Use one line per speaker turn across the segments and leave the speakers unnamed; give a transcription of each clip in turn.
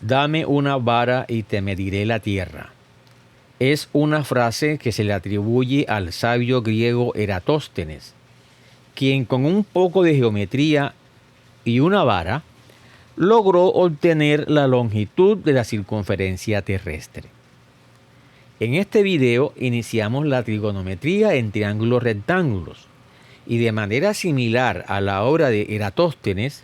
Dame una vara y te mediré la tierra. Es una frase que se le atribuye al sabio griego Eratóstenes, quien con un poco de geometría y una vara logró obtener la longitud de la circunferencia terrestre. En este video iniciamos la trigonometría en triángulos rectángulos y de manera similar a la obra de Eratóstenes,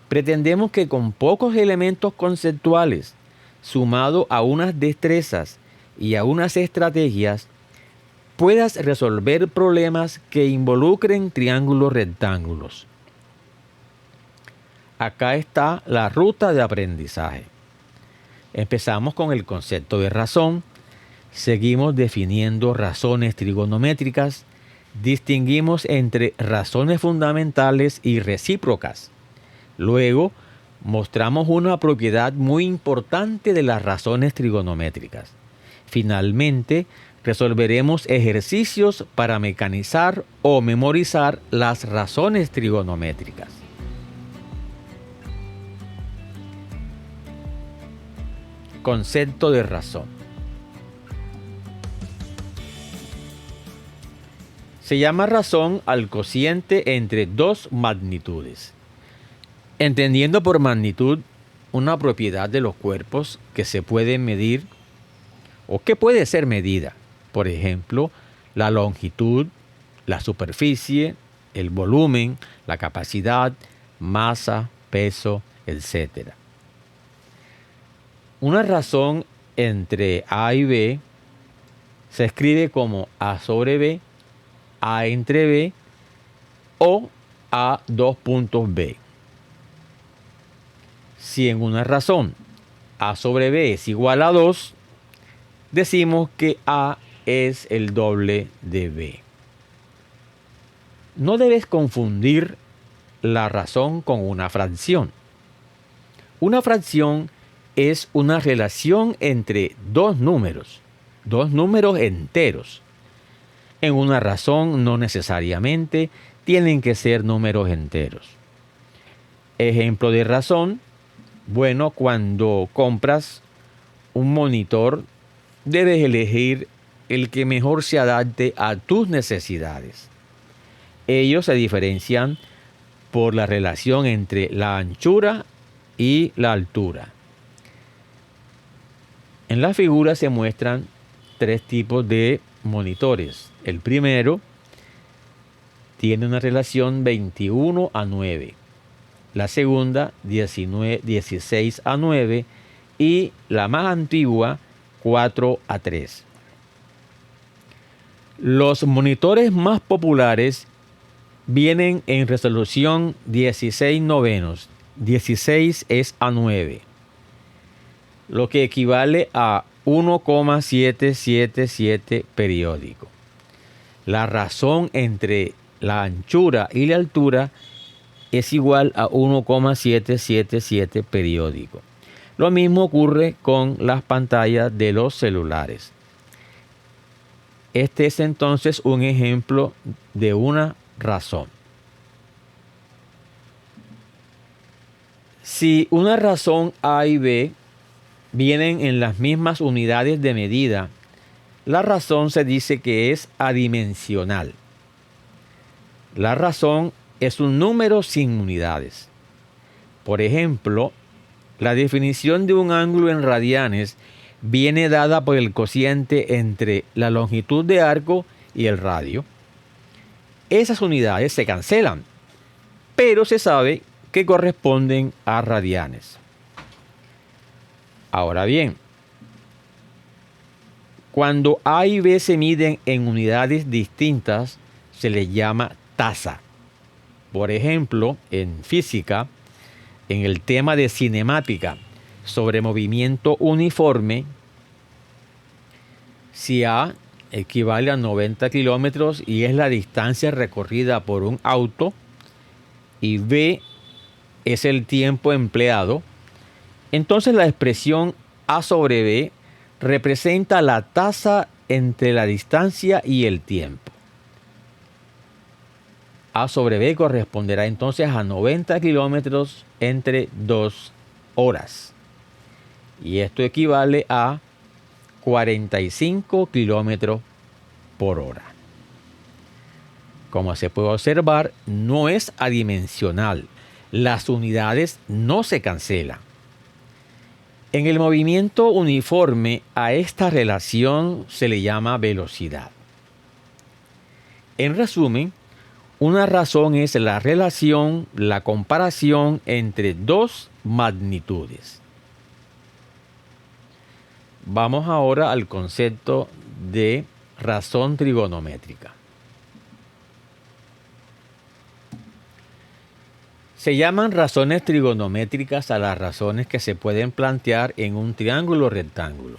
pretendemos que con pocos elementos conceptuales, sumado a unas destrezas y a unas estrategias, puedas resolver problemas que involucren triángulos rectángulos. Acá está la ruta de aprendizaje. Empezamos con el concepto de razón, seguimos definiendo razones trigonométricas, distinguimos entre razones fundamentales y recíprocas. Luego, mostramos una propiedad muy importante de las razones trigonométricas. Finalmente, resolveremos ejercicios para mecanizar o memorizar las razones trigonométricas. Concepto de razón. Se llama razón al cociente entre dos magnitudes. Entendiendo por magnitud una propiedad de los cuerpos que se puede medir o que puede ser medida. Por ejemplo, la longitud, la superficie, el volumen, la capacidad, masa, peso, etc. Una razón entre A y B se escribe como A sobre B, A entre B o A dos puntos B. Si en una razón A sobre B es igual a 2, decimos que A es el doble de B. No debes confundir la razón con una fracción. Una fracción es una relación entre dos números enteros. En una razón no necesariamente tienen que ser números enteros. Ejemplo de razón, bueno, cuando compras un monitor, debes elegir el que mejor se adapte a tus necesidades. Ellos se diferencian por la relación entre la anchura y la altura. En la figura se muestran tres tipos de monitores. El primero tiene una relación 21:9. La segunda 16:9 y la más antigua 4:3. Los monitores más populares vienen en resolución 16:9. 16 es a 9, lo que equivale a 1,777 periódico. La razón entre la anchura y la altura es igual a 1,777 periódico. Lo mismo ocurre con las pantallas de los celulares. Este es entonces un ejemplo de una razón. Si una razón A y B vienen en las mismas unidades de medida, la razón se dice que es adimensional. La razón es un número sin unidades. Por ejemplo, la definición de un ángulo en radianes viene dada por el cociente entre la longitud de arco y el radio. Esas unidades se cancelan, pero se sabe que corresponden a radianes. Ahora bien, cuando A y B se miden en unidades distintas, se les llama tasa. Por ejemplo, en física, en el tema de cinemática sobre movimiento uniforme, si A equivale a 90 kilómetros y es la distancia recorrida por un auto, y B es el tiempo empleado, entonces la expresión A sobre B representa la tasa entre la distancia y el tiempo. A sobre B corresponderá entonces a 90 kilómetros entre 2 horas. y esto equivale a 45 kilómetros por hora. Como se puede observar, no es adimensional. Las unidades no se cancelan. En el movimiento uniforme a esta relación se le llama velocidad. En resumen, una razón es la relación, la comparación entre dos magnitudes. Vamos ahora al concepto de razón trigonométrica. Se llaman razones trigonométricas a las razones que se pueden plantear en un triángulo rectángulo.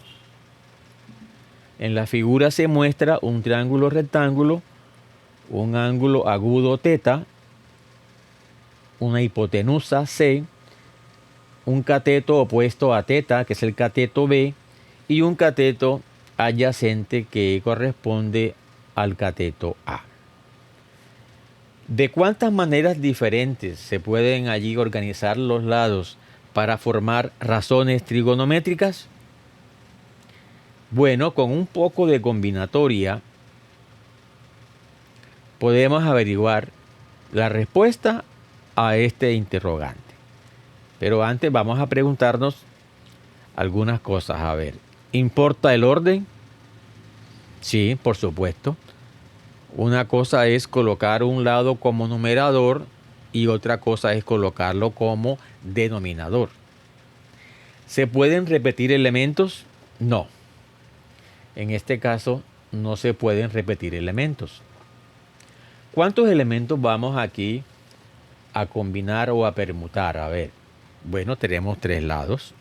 En la figura se muestra un triángulo rectángulo, un ángulo agudo θ, una hipotenusa C, un cateto opuesto a θ, que es el cateto B, y un cateto adyacente que corresponde al cateto A. ¿De cuántas maneras diferentes se pueden allí organizar los lados para formar razones trigonométricas? Bueno, con un poco de combinatoria podemos averiguar la respuesta a este interrogante. Pero antes vamos a preguntarnos algunas cosas. A ver, ¿importa el orden? Sí, por supuesto. Una cosa es colocar un lado como numerador y otra cosa es colocarlo como denominador. ¿Se pueden repetir elementos? No. En este caso no se pueden repetir elementos. ¿Cuántos elementos vamos aquí a combinar o a permutar? A ver, bueno, tenemos 3 lados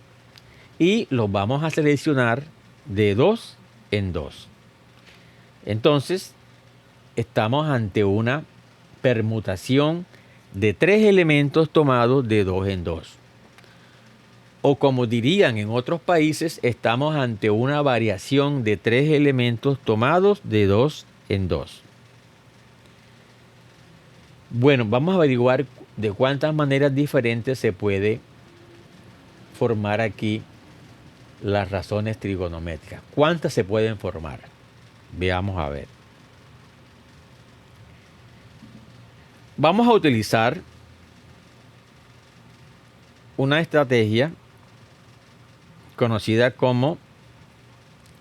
y los vamos a seleccionar de 2 en 2. Entonces, estamos ante una permutación de 3 elementos tomados de 2 en 2. O como dirían en otros países, estamos ante una variación de 3 elementos tomados de 2 en 2. Bueno, vamos a averiguar de cuántas maneras diferentes se puede formar aquí las razones trigonométricas. ¿Cuántas se pueden formar? Veamos a ver. Vamos a utilizar una estrategia conocida como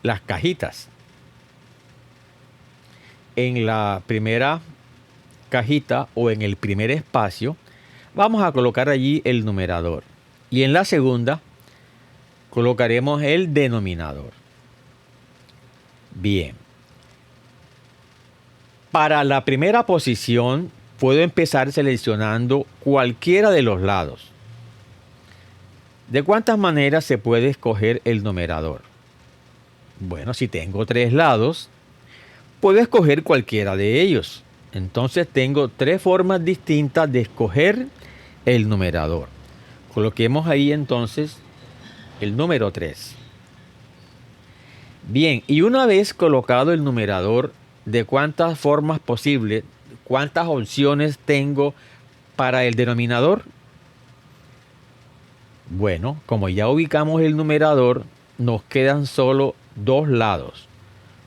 las cajitas. En la primera cajita o en el primer espacio vamos a colocar allí el numerador y en la segunda colocaremos el denominador. Bien. Para la primera posición puedo empezar seleccionando cualquiera de los lados. ¿De cuántas maneras se puede escoger el numerador? Bueno, si tengo 3 lados, puedo escoger cualquiera de ellos. Entonces tengo 3 formas distintas de escoger el numerador. Coloquemos ahí entonces el número 3. Bien, y una vez colocado el numerador, ¿de cuántas formas posibles, cuántas opciones tengo para el denominador? Bueno, como ya ubicamos el numerador, nos quedan solo 2 lados.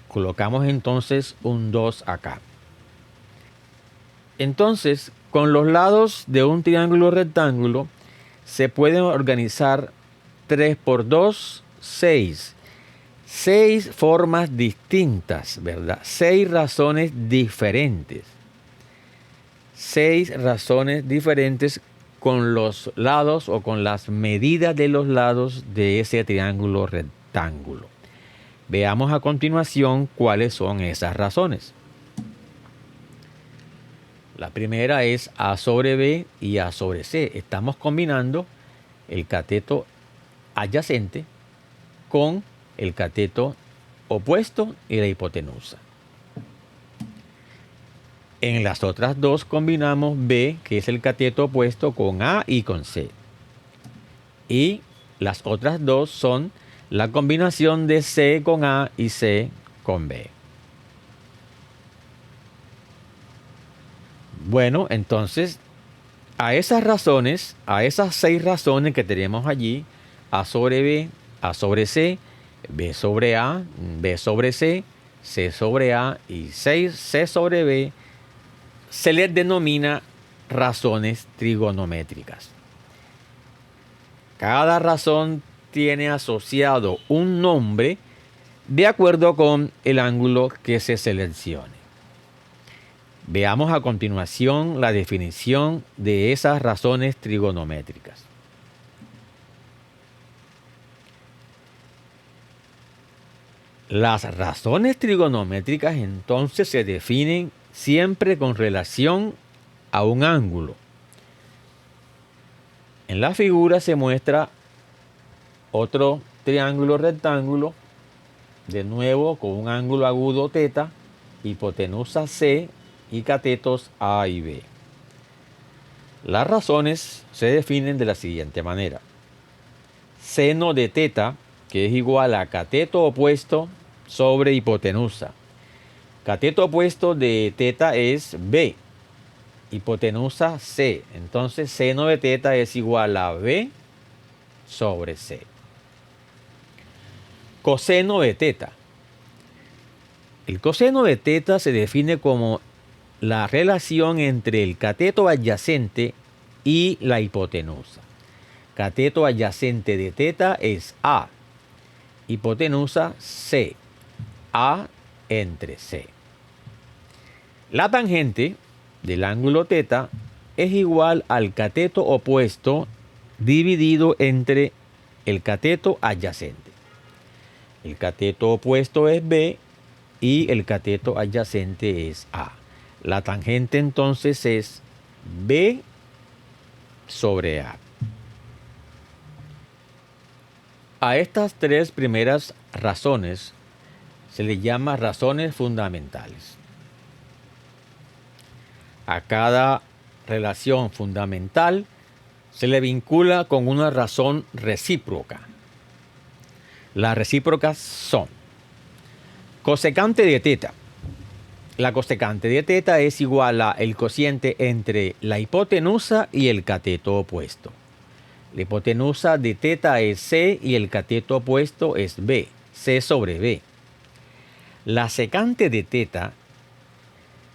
Colocamos entonces un 2 acá. Entonces, con los lados de un triángulo rectángulo, se pueden organizar 3 por 2, 6. 6 formas distintas, ¿verdad? 6 razones diferentes. 6 razones diferentes con los lados o con las medidas de los lados de ese triángulo rectángulo. Veamos a continuación cuáles son esas razones. La primera es A sobre B y A sobre C. Estamos combinando el cateto adyacente con el cateto opuesto y la hipotenusa. En las otras dos combinamos B, que es el cateto opuesto, con A y con C. Y las otras dos son la combinación de C con A y C con B. Bueno, entonces, a esas razones, a esas 6 razones que tenemos allí, A sobre B, A sobre C, B sobre A, B sobre C sobre A y C sobre B, se les denomina razones trigonométricas. Cada razón tiene asociado un nombre de acuerdo con el ángulo que se seleccione. Veamos a continuación la definición de esas razones trigonométricas. Las razones trigonométricas entonces se definen siempre con relación a un ángulo. En la figura se muestra otro triángulo rectángulo, de nuevo con un ángulo agudo θ, hipotenusa C y catetos A y B. Las razones se definen de la siguiente manera. Seno de θ, que es igual a cateto opuesto sobre hipotenusa. Cateto opuesto de θ es B, hipotenusa C. Entonces seno de θ es igual a B sobre C. Coseno de θ. El coseno de θ se define como la relación entre el cateto adyacente y la hipotenusa. Cateto adyacente de θ es A, hipotenusa C, A entre C. La tangente del ángulo θ es igual al cateto opuesto dividido entre el cateto adyacente. El cateto opuesto es B y el cateto adyacente es A. La tangente entonces es B sobre A. A estas tres primeras razones se les llama razones fundamentales. A cada relación fundamental se le vincula con una razón recíproca. Las recíprocas son cosecante de θ. La cosecante de θ es igual a el cociente entre la hipotenusa y el cateto opuesto. La hipotenusa de θ es C y el cateto opuesto es B, C sobre B. La secante de θ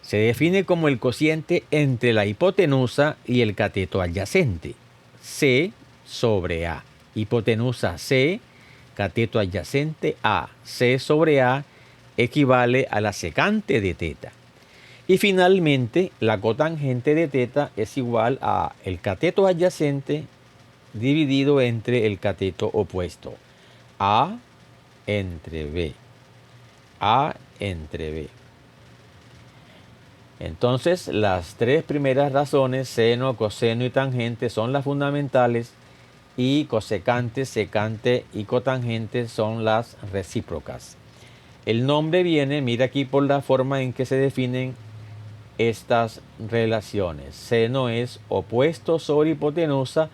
se define como el cociente entre la hipotenusa y el cateto adyacente, C sobre A. Hipotenusa C, cateto adyacente A, C sobre A, equivale a la secante de θ. Y finalmente, la cotangente de θ es igual a el cateto adyacente dividido entre el cateto opuesto, A entre B. A entre B. Entonces, las tres primeras razones, seno, coseno y tangente, son las fundamentales, y cosecante, secante y cotangente son las recíprocas. El nombre viene, mira aquí, por la forma en que se definen estas relaciones. Seno es opuesto sobre hipotenusa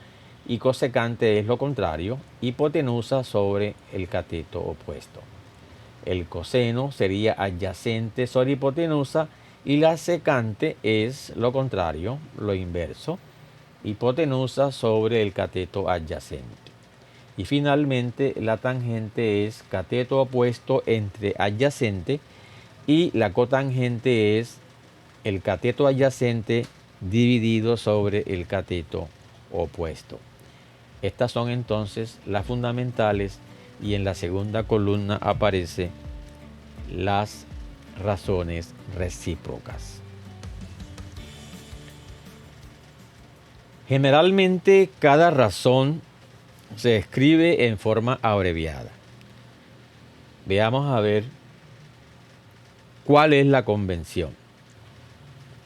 y cosecante es lo contrario, hipotenusa sobre el cateto opuesto. El coseno sería adyacente sobre hipotenusa y la secante es lo contrario, lo inverso, hipotenusa sobre el cateto adyacente. Y finalmente la tangente es cateto opuesto entre adyacente y la cotangente es el cateto adyacente dividido sobre el cateto opuesto. Estas son entonces las fundamentales y en la segunda columna aparece las razones recíprocas. Generalmente cada razón se escribe en forma abreviada. Veamos a ver cuál es la convención.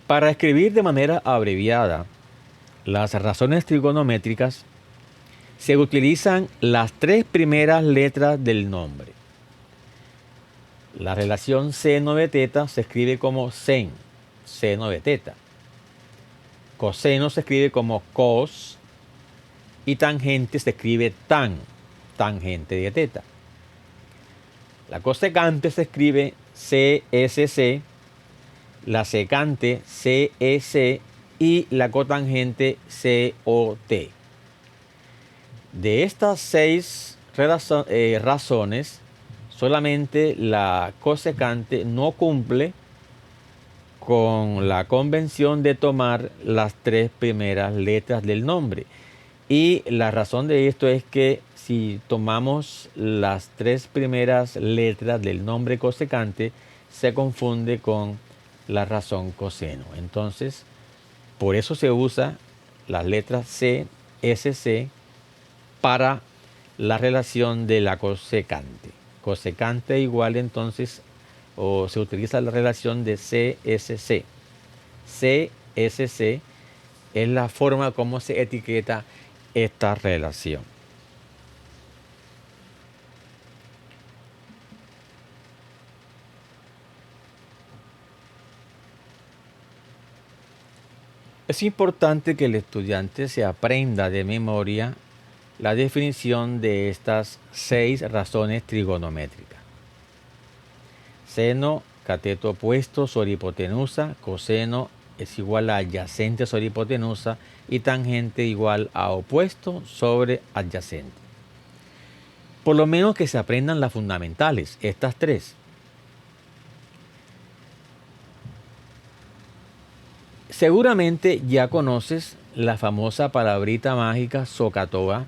Para escribir de manera abreviada las razones trigonométricas se utilizan las tres primeras letras del nombre. La relación seno de θ se escribe como sen, seno de θ. Coseno se escribe como cos y tangente se escribe tan, tangente de θ. La cosecante se escribe CSC, la secante CEC y la cotangente COT. De estas seis razones, solamente la cosecante no cumple con la convención de tomar las tres primeras letras del nombre. Y la razón de esto es que si tomamos las tres primeras letras del nombre cosecante, se confunde con la razón coseno. Entonces, por eso se usa las letras C, SC para la relación de la cosecante. Cosecante igual entonces, o se utiliza la relación de CSC. CSC es la forma como se etiqueta esta relación. Es importante que el estudiante se aprenda de memoria la definición de estas 6 razones trigonométricas. Seno, cateto opuesto sobre hipotenusa, coseno es igual a adyacente sobre hipotenusa y tangente igual a opuesto sobre adyacente. Por lo menos que se aprendan las fundamentales, estas 3. Seguramente ya conoces la famosa palabrita mágica SOHCAHTOA,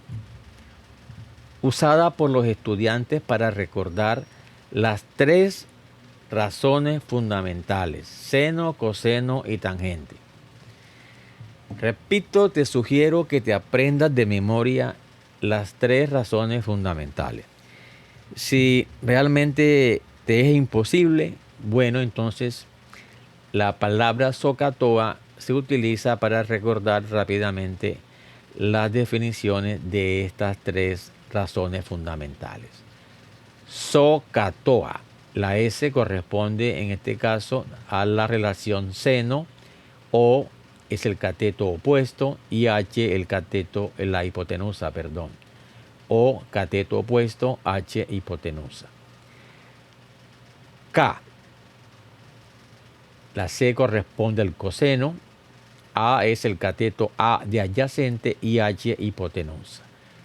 usada por los estudiantes para recordar las 3 razones fundamentales: seno, coseno y tangente. Repito, te sugiero que te aprendas de memoria las 3 razones fundamentales. Si realmente te es imposible, bueno, entonces la palabra SOHCAHTOA se utiliza para recordar rápidamente las definiciones de estas 3 razones fundamentales. SOHCAHTOA. La S corresponde en este caso a la relación seno, O es el cateto opuesto y H el cateto, la hipotenusa, perdón. O cateto opuesto, H hipotenusa. K. La C corresponde al coseno, A es el cateto A de adyacente y H hipotenusa.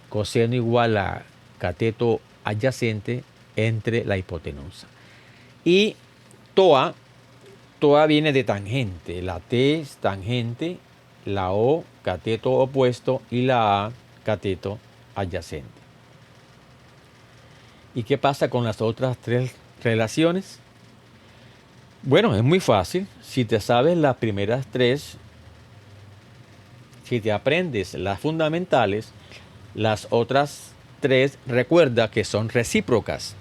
Coseno igual a cateto adyacente entre la hipotenusa. Y TOA viene de tangente. La T es tangente, la O cateto opuesto y la A cateto adyacente. ¿Y qué pasa con las otras 3 relaciones? Bueno, es muy fácil. Si te sabes las primeras 3, si te aprendes las fundamentales, las otras 3 recuerda que son recíprocas.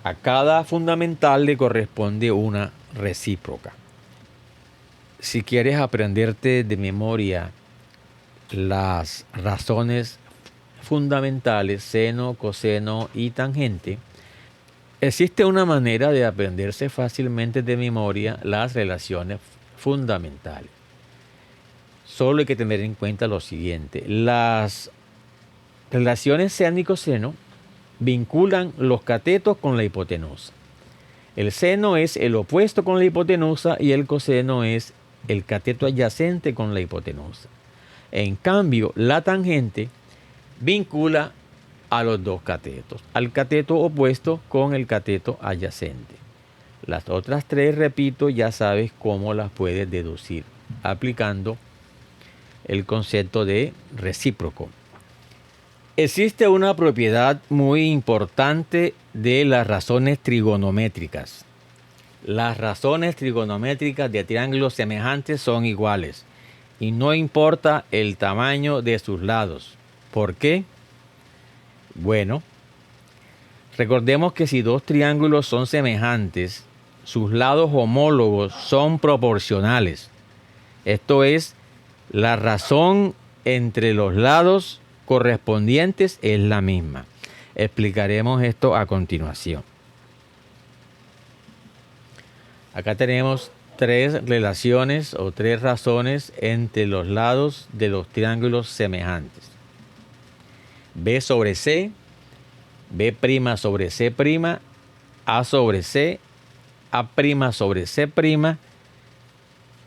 A cada fundamental le corresponde una recíproca. Si quieres aprenderte de memoria las razones fundamentales, seno, coseno y tangente, existe una manera de aprenderse fácilmente de memoria las relaciones fundamentales. Solo hay que tener en cuenta lo siguiente: las relaciones seno y coseno vinculan los catetos con la hipotenusa. El seno es el opuesto con la hipotenusa y el coseno es el cateto adyacente con la hipotenusa. En cambio, la tangente vincula a los 2 catetos, al cateto opuesto con el cateto adyacente. Las otras 3, repito, ya sabes cómo las puedes deducir, aplicando el concepto de recíproco. Existe una propiedad muy importante de las razones trigonométricas. Las razones trigonométricas de triángulos semejantes son iguales y no importa el tamaño de sus lados. ¿Por qué? Bueno, recordemos que si 2 triángulos son semejantes, sus lados homólogos son proporcionales. Esto es, la razón entre los lados correspondientes es la misma. Explicaremos esto a continuación. Acá tenemos 3 relaciones o 3 razones entre los lados de los triángulos semejantes. B sobre C, B' sobre C', A sobre C, A' sobre C'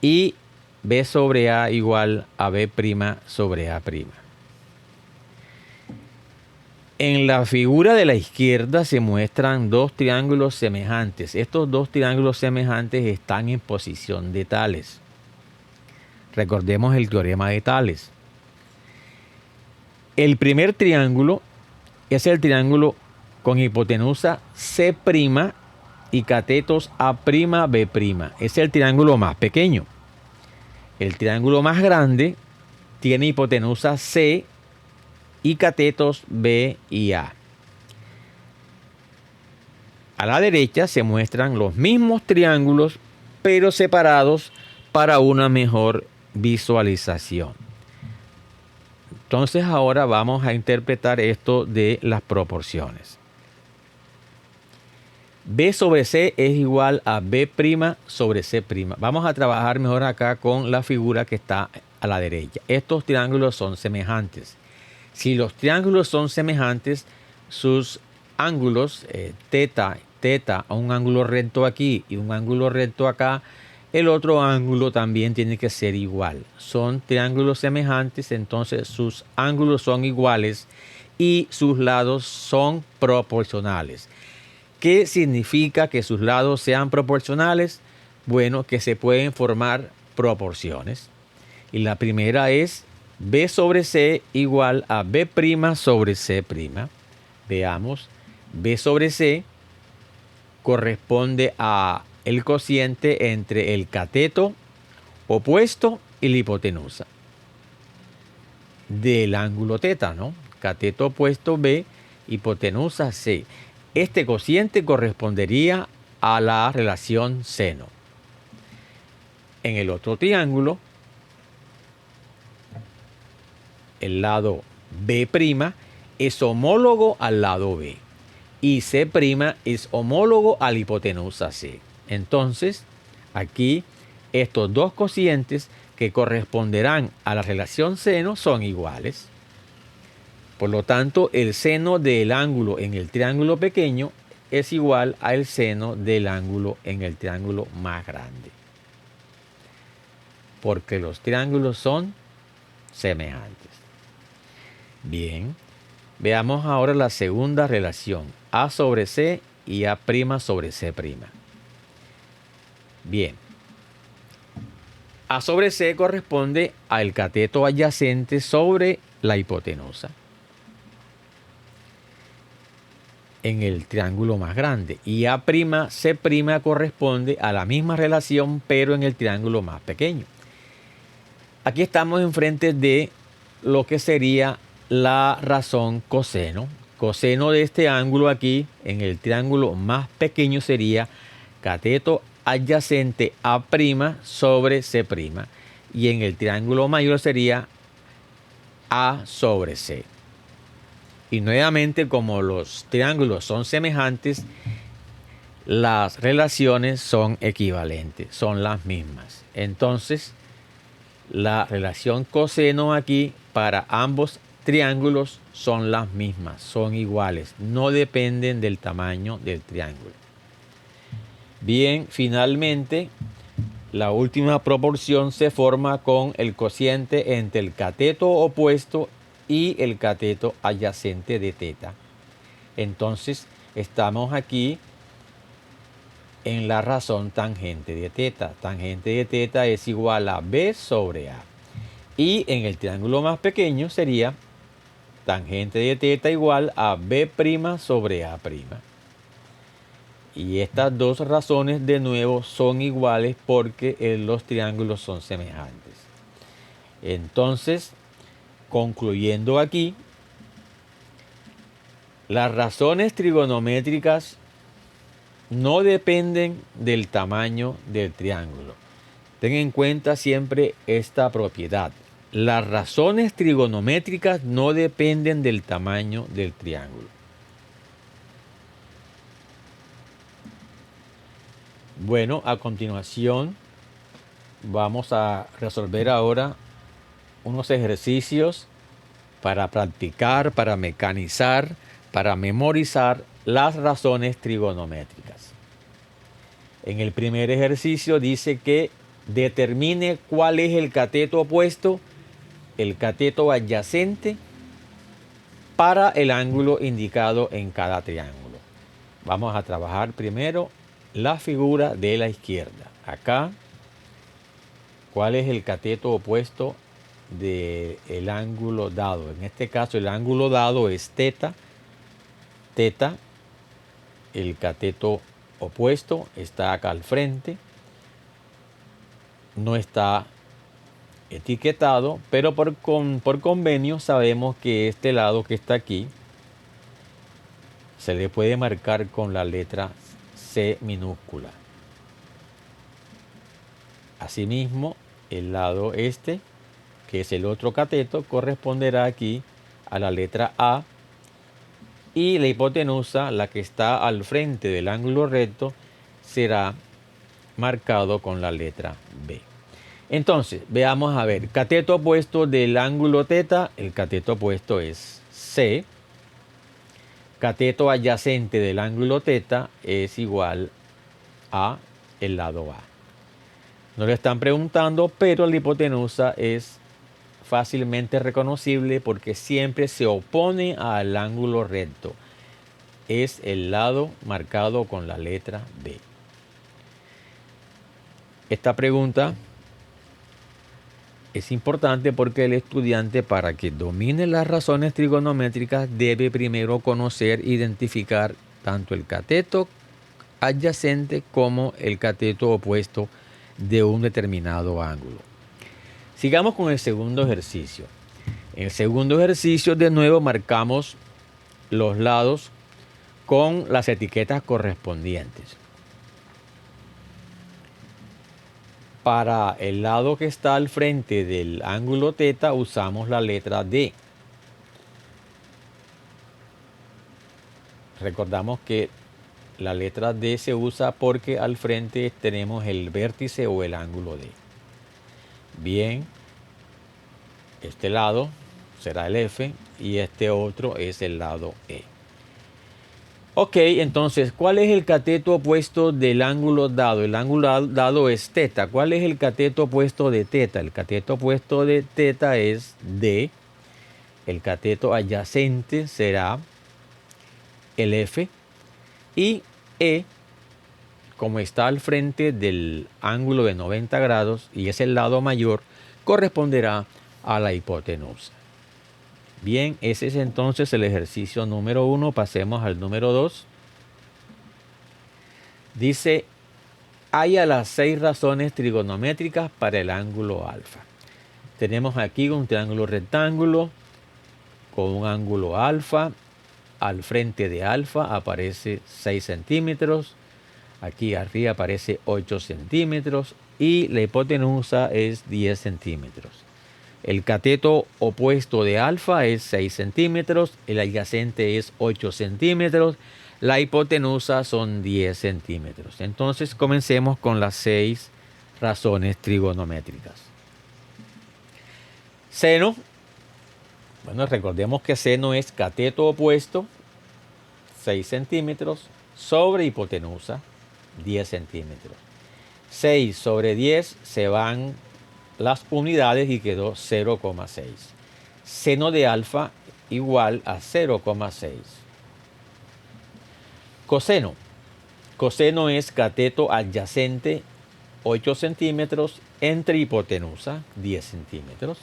y B sobre A igual a B' sobre A'. En la figura de la izquierda se muestran dos triángulos semejantes. Estos dos triángulos semejantes están en posición de Tales. Recordemos el teorema de Tales. El primer triángulo es el triángulo con hipotenusa C' y catetos A'B'. Es el triángulo más pequeño. El triángulo más grande tiene hipotenusa C y catetos B y A. A la derecha se muestran los mismos triángulos, pero separados para una mejor visualización. Entonces ahora vamos a interpretar esto de las proporciones. B sobre C es igual a B' sobre C'. Vamos a trabajar mejor acá con la figura que está a la derecha. Estos triángulos son semejantes. Si los triángulos son semejantes, sus ángulos, teta, un ángulo recto aquí y un ángulo recto acá, el otro ángulo también tiene que ser igual. Son triángulos semejantes, entonces sus ángulos son iguales y sus lados son proporcionales. ¿Qué significa que sus lados sean proporcionales? Bueno, que se pueden formar proporciones. Y la primera es B sobre C igual a B' sobre C'. Veamos, B sobre C corresponde a el cociente entre el cateto opuesto y la hipotenusa del ángulo teta, ¿no? Cateto opuesto B, hipotenusa C. Este cociente correspondería a la relación seno. En el otro triángulo, el lado B' es homólogo al lado B y C' es homólogo a la hipotenusa C. Entonces, aquí estos dos cocientes que corresponderán a la relación seno son iguales. Por lo tanto, el seno del ángulo en el triángulo pequeño es igual al seno del ángulo en el triángulo más grande. Porque los triángulos son semejantes. Bien, veamos ahora la segunda relación, A sobre C y A' sobre C'. Bien, A sobre C corresponde al cateto adyacente sobre la hipotenusa en el triángulo más grande y A'C' corresponde a la misma relación pero en el triángulo más pequeño. Aquí estamos enfrente de lo que sería la razón coseno. Coseno de este ángulo aquí en el triángulo más pequeño sería cateto adyacente A' sobre C' y en el triángulo mayor sería A sobre C. Y nuevamente, como los triángulos son semejantes, las relaciones son equivalentes, son las mismas. Entonces, la relación coseno aquí para ambos triángulos son las mismas, son iguales, no dependen del tamaño del triángulo. Bien, finalmente, la última proporción se forma con el cociente entre el cateto opuesto y el cateto adyacente de teta. Entonces, estamos aquí en la razón tangente de teta. Tangente de teta es igual a B sobre A. Y en el triángulo más pequeño sería tangente de teta igual a B' sobre A'. Y estas dos razones de nuevo son iguales porque los triángulos son semejantes. Entonces, concluyendo aquí, las razones trigonométricas no dependen del tamaño del triángulo. Ten en cuenta siempre esta propiedad. Las razones trigonométricas no dependen del tamaño del triángulo. Bueno, a continuación vamos a resolver ahora unos ejercicios para practicar, para mecanizar, para memorizar las razones trigonométricas. En el primer ejercicio dice que determine cuál es el cateto opuesto, el cateto adyacente para el ángulo indicado en cada triángulo. Vamos a trabajar primero la figura de la izquierda. Acá, ¿cuál es el cateto opuesto del ángulo dado? En este caso, el ángulo dado es teta. Teta, el cateto opuesto, está acá al frente. No está etiquetado, pero por convenio sabemos que este lado que está aquí se le puede marcar con la letra C minúscula. Asimismo, el lado este, que es el otro cateto, corresponderá aquí a la letra A, y la hipotenusa, la que está al frente del ángulo recto, será marcado con la letra B. Entonces, veamos a ver, cateto opuesto del ángulo teta, el cateto opuesto es C. Cateto adyacente del ángulo teta es igual a el lado A. No le están preguntando, pero la hipotenusa es fácilmente reconocible porque siempre se opone al ángulo recto. Es el lado marcado con la letra B. Esta pregunta es importante porque el estudiante, para que domine las razones trigonométricas, debe primero conocer e identificar tanto el cateto adyacente como el cateto opuesto de un determinado ángulo. Sigamos con el segundo ejercicio. En el segundo ejercicio, de nuevo, marcamos los lados con las etiquetas correspondientes. Para el lado que está al frente del ángulo teta usamos la letra D. Recordamos que la letra D se usa porque al frente tenemos el vértice o el ángulo D. Bien, este lado será el F y este otro es el lado E. Ok, entonces, ¿cuál es el cateto opuesto del ángulo dado? El ángulo dado es teta. ¿Cuál es el cateto opuesto de teta? El cateto opuesto de teta es D. El cateto adyacente será el F. Y E, como está al frente del ángulo de 90 grados y es el lado mayor, corresponderá a la hipotenusa. Bien, ese es entonces el ejercicio número 1. Pasemos al número 2. Dice, haya las 6 razones trigonométricas para el ángulo alfa. Tenemos aquí un triángulo rectángulo con un ángulo alfa. Al frente de alfa aparece 6 centímetros. Aquí arriba aparece 8 centímetros. Y la hipotenusa es 10 centímetros. El cateto opuesto de alfa es 6 centímetros, el adyacente es 8 centímetros, la hipotenusa son 10 centímetros. Entonces comencemos con las 6 razones trigonométricas. Seno, bueno, recordemos que seno es cateto opuesto, 6 centímetros, sobre hipotenusa, 10 centímetros. 6 sobre 10 se van las unidades y quedó 0,6. Seno de alfa igual a 0,6. Coseno. Coseno es cateto adyacente 8 centímetros entre hipotenusa 10 centímetros.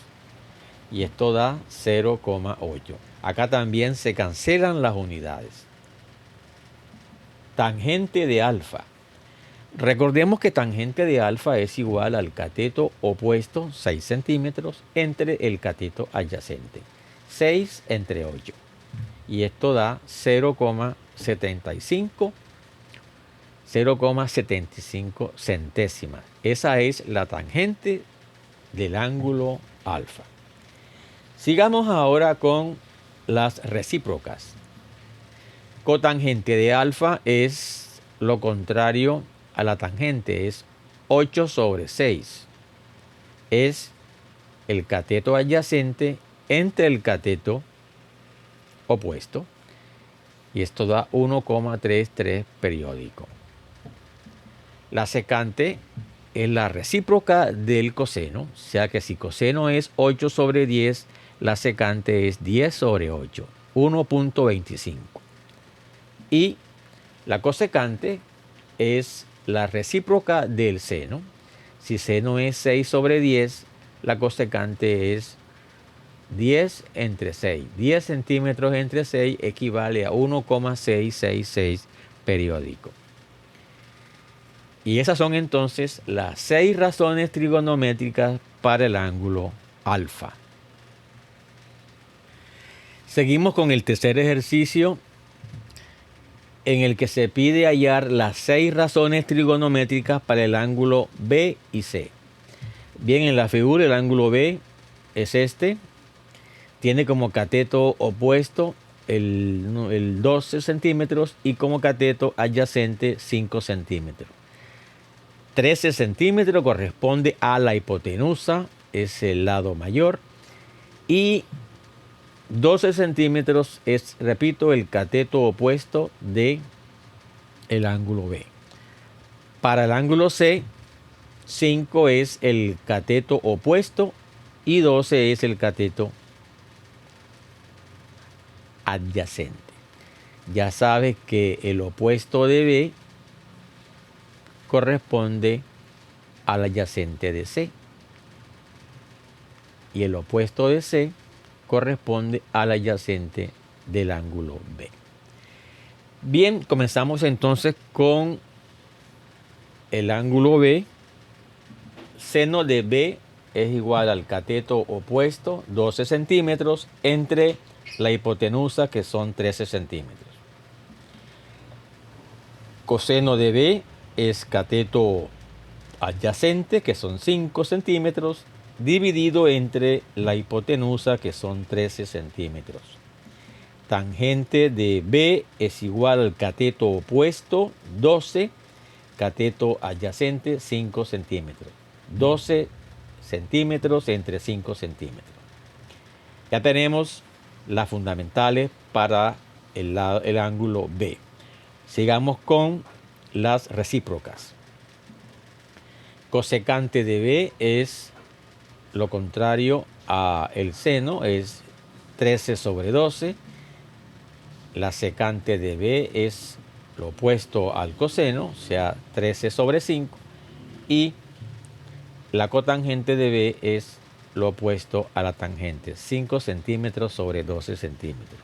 Y esto da 0,8. Acá también se cancelan las unidades. Tangente de alfa. Recordemos que tangente de alfa es igual al cateto opuesto 6 centímetros entre el cateto adyacente. 6 entre 8. Y esto da 0,75 centésimas. Esa es la tangente del ángulo alfa. Sigamos ahora con las recíprocas. Cotangente de alfa es lo contrario a la tangente, es 8 sobre 6. Es el cateto adyacente entre el cateto opuesto. Y esto da 1,33 periódico. La secante es la recíproca del coseno. O sea que si coseno es 8 sobre 10, la secante es 10 sobre 8. 1.25. Y la cosecante es la recíproca del seno. Si seno es 6 sobre 10, la cosecante es 10 entre 6. 10 centímetros entre 6 equivale a 1,666 periódico. Y esas son entonces las 6 razones trigonométricas para el ángulo alfa. Seguimos con el tercer ejercicio, en el que se pide hallar las 6 razones trigonométricas para el ángulo B y C. Bien, en la figura el ángulo B es este. Tiene como cateto opuesto el 12 centímetros y como cateto adyacente 5 centímetros. 13 centímetros corresponde a la hipotenusa, es el lado mayor. Y 12 centímetros es, repito, el cateto opuesto de el ángulo B. Para el ángulo C, 5 es el cateto opuesto y 12 es el cateto adyacente. Ya sabes que el opuesto de B corresponde al adyacente de C. Y el opuesto de C corresponde al adyacente del ángulo B. Bien, comenzamos entonces con el ángulo B. Seno de B es igual al cateto opuesto, 12 centímetros, entre la hipotenusa, que son 13 centímetros. Coseno de B es cateto adyacente, que son 5 centímetros, dividido entre la hipotenusa, que son 13 centímetros. Tangente de B es igual al cateto opuesto, 12, cateto adyacente, 5 centímetros. 12 centímetros entre 5 centímetros. Ya tenemos las fundamentales para el ángulo B. Sigamos con las recíprocas. Cosecante de B es lo contrario a el seno, es 13 sobre 12. La secante de B es lo opuesto al coseno, o sea, 13 sobre 5. Y la cotangente de B es lo opuesto a la tangente, 5 centímetros sobre 12 centímetros.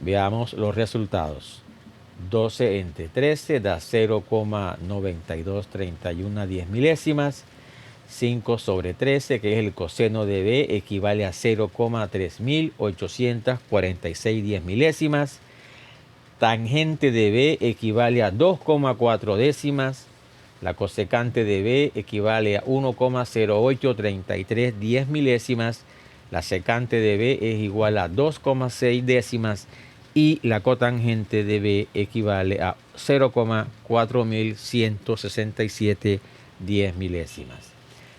Veamos los resultados. 12 entre 13 da 0,9231 10 milésimas. 5 sobre 13, que es el coseno de B, equivale a 0,3846 10 milésimas. Tangente de B equivale a 2,4 décimas. La cosecante de B equivale a 1,0833 10 milésimas. La secante de B es igual a 2,6 décimas. Y la cotangente de B equivale a 0,4167 10 milésimas.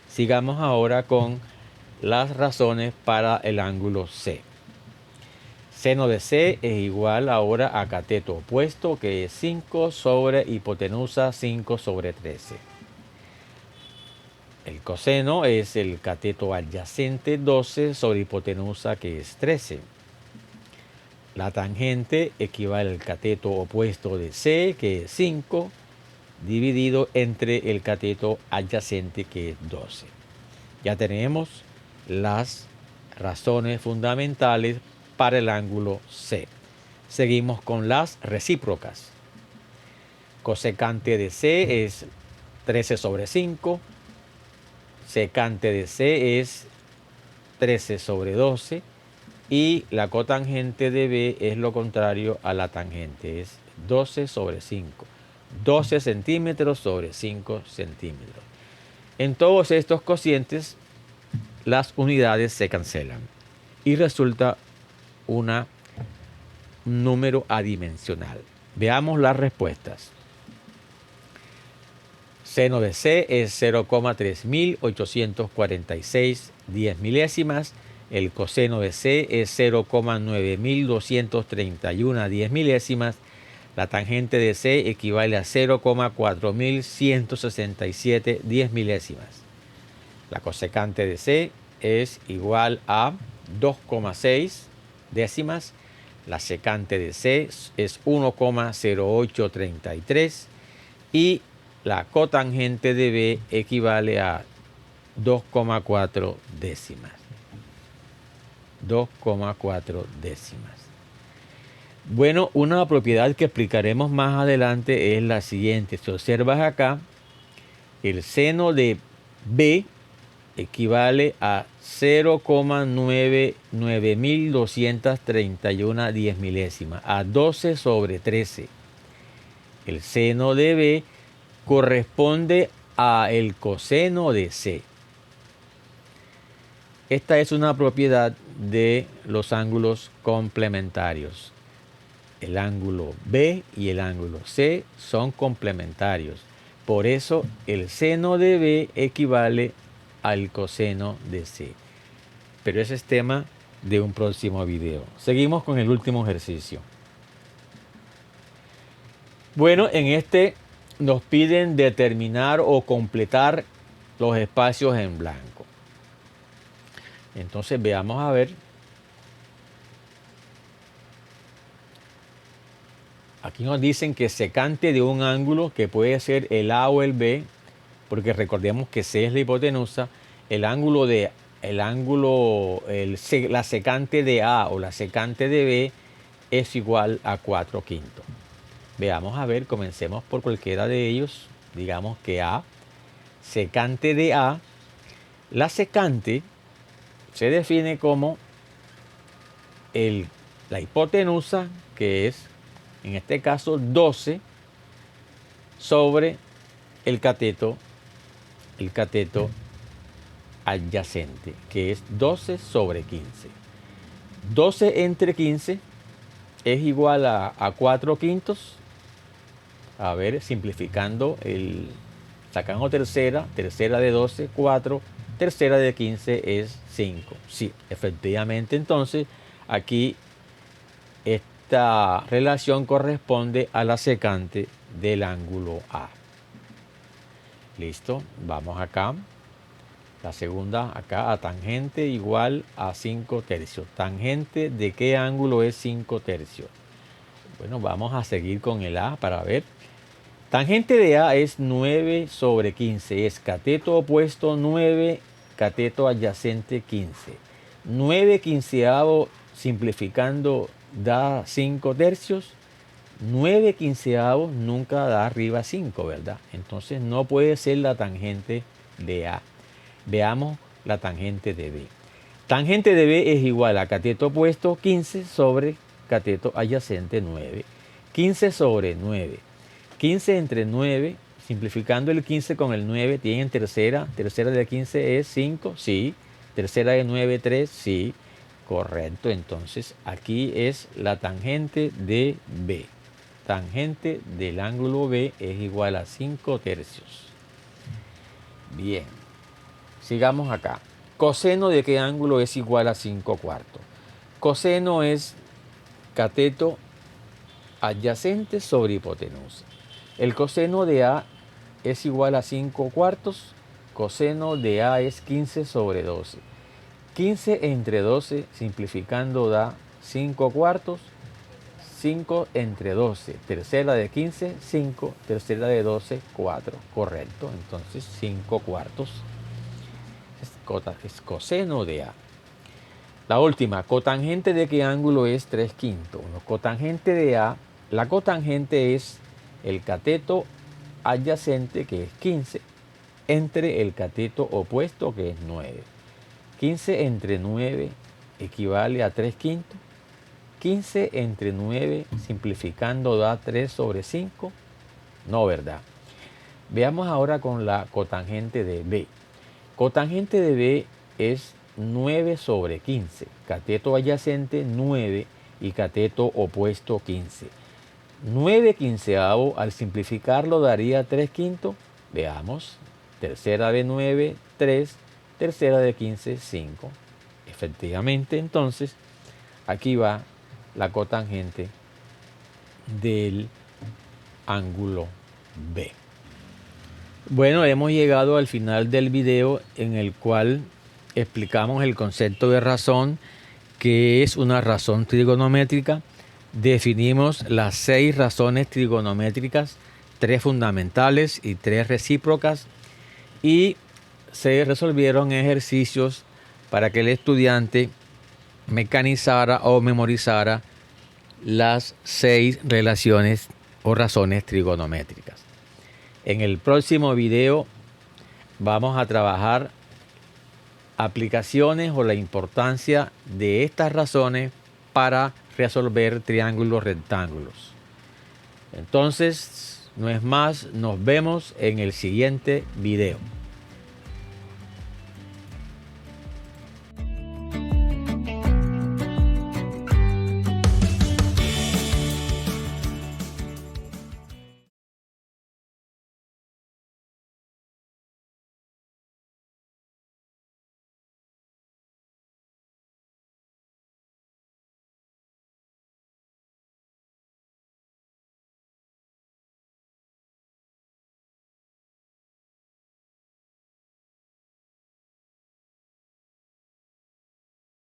Sigamos ahora con las razones para el ángulo C. Seno de C es igual ahora a cateto opuesto, que es 5 sobre hipotenusa 5 sobre 13. El coseno es el cateto adyacente 12 sobre hipotenusa, que es 13. La tangente equivale al cateto opuesto de C, que es 5, dividido entre el cateto adyacente, que es 12. Ya tenemos las razones fundamentales para el ángulo C. Seguimos con las recíprocas. Cosecante de C es 13 sobre 5. Secante de C es 13 sobre 12. Y la cotangente de B es lo contrario a la tangente, es 12 sobre 5. 12 centímetros sobre 5 centímetros. En todos estos cocientes, las unidades se cancelan y resulta un número adimensional. Veamos las respuestas. Seno de C es 0,3846 10 milésimas. El coseno de C es 0,9231 10 milésimas. La tangente de C equivale a 0,4167 10 milésimas. La cosecante de C es igual a 2,6 décimas. La secante de C es 1,0833 y la cotangente de B equivale a 2,4 décimas. 2,4 décimas. Bueno, una propiedad que explicaremos más adelante es la siguiente. Si observas acá, el seno de B equivale a 0,99231 10 milésimas, a 12 sobre 13. El seno de B corresponde a el coseno de C. Esta es una propiedad de los ángulos complementarios. El ángulo B y el ángulo C son complementarios. Por eso el seno de B equivale al coseno de C. Pero ese es tema de un próximo video. Seguimos con el último ejercicio. Bueno, en este nos piden determinar o completar los espacios en blanco. Entonces veamos a ver. Aquí nos dicen que secante de un ángulo que puede ser el A o el B, porque recordemos que C es la hipotenusa, la secante de A o la secante de B es igual a 4/5. Veamos a ver, comencemos por cualquiera de ellos. Digamos que A, secante de A. La secante se define como la hipotenusa, que es en este caso 12 sobre el cateto adyacente, que es 12 sobre 15. 12 entre 15 es igual a 4/5. A ver, simplificando, sacando tercera de 12, 4, tercera de 15 es 5. Sí, efectivamente, entonces aquí esta relación corresponde a la secante del ángulo A. Listo, vamos acá. La segunda acá, a tangente igual a 5 tercios. ¿Tangente de qué ángulo es 5 tercios? Bueno, vamos a seguir con el A para ver. Tangente de A es 9 sobre 15. Es cateto opuesto 9, cateto adyacente 15. 9 quinceavos simplificando da 5 tercios. 9 quinceavos nunca da arriba 5, ¿verdad? Entonces no puede ser la tangente de A. Veamos la tangente de B. Tangente de B es igual a cateto opuesto 15 sobre cateto adyacente 9. 15 sobre 9. 15 entre 9, simplificando el 15 con el 9, tienen tercera. Tercera de 15 es 5, sí. Tercera de 9, 3, sí. Correcto, entonces aquí es la tangente de B. Tangente del ángulo B es igual a 5 tercios. Bien, sigamos acá. Coseno de qué ángulo es igual a 5 cuartos. Coseno es cateto adyacente sobre hipotenusa. El coseno de A es igual a 5 cuartos. Coseno de A es 15 sobre 12. 15 entre 12, simplificando, da 5 cuartos. 5 entre 12, tercera de 15, 5, tercera de 12, 4. Correcto, entonces 5 cuartos es coseno de A. La última, cotangente de qué ángulo es 3/5. Bueno, cotangente de A, la cotangente es el cateto adyacente, que es 15, entre el cateto opuesto, que es 9. 15 entre 9 equivale a 3/5. 15 entre 9, simplificando, da 3 sobre 5. No, ¿verdad? Veamos ahora con la cotangente de B. Cotangente de B es 9 sobre 15. Cateto adyacente 9 y cateto opuesto 15. 9 quinceavos, al simplificarlo, daría 3/5. Veamos. Tercera de 9, 3. Tercera de 15, 5. Efectivamente, entonces, aquí va la cotangente del ángulo B. Bueno, hemos llegado al final del video en el cual explicamos el concepto de razón, que es una razón trigonométrica. definimos las 6 razones trigonométricas, 3 fundamentales y 3 recíprocas, y se resolvieron ejercicios para que el estudiante mecanizara o memorizara las 6 relaciones o razones trigonométricas. En el próximo video vamos a trabajar aplicaciones o la importancia de estas razones para resolver triángulos rectángulos. Entonces, no es más, nos vemos en el siguiente video.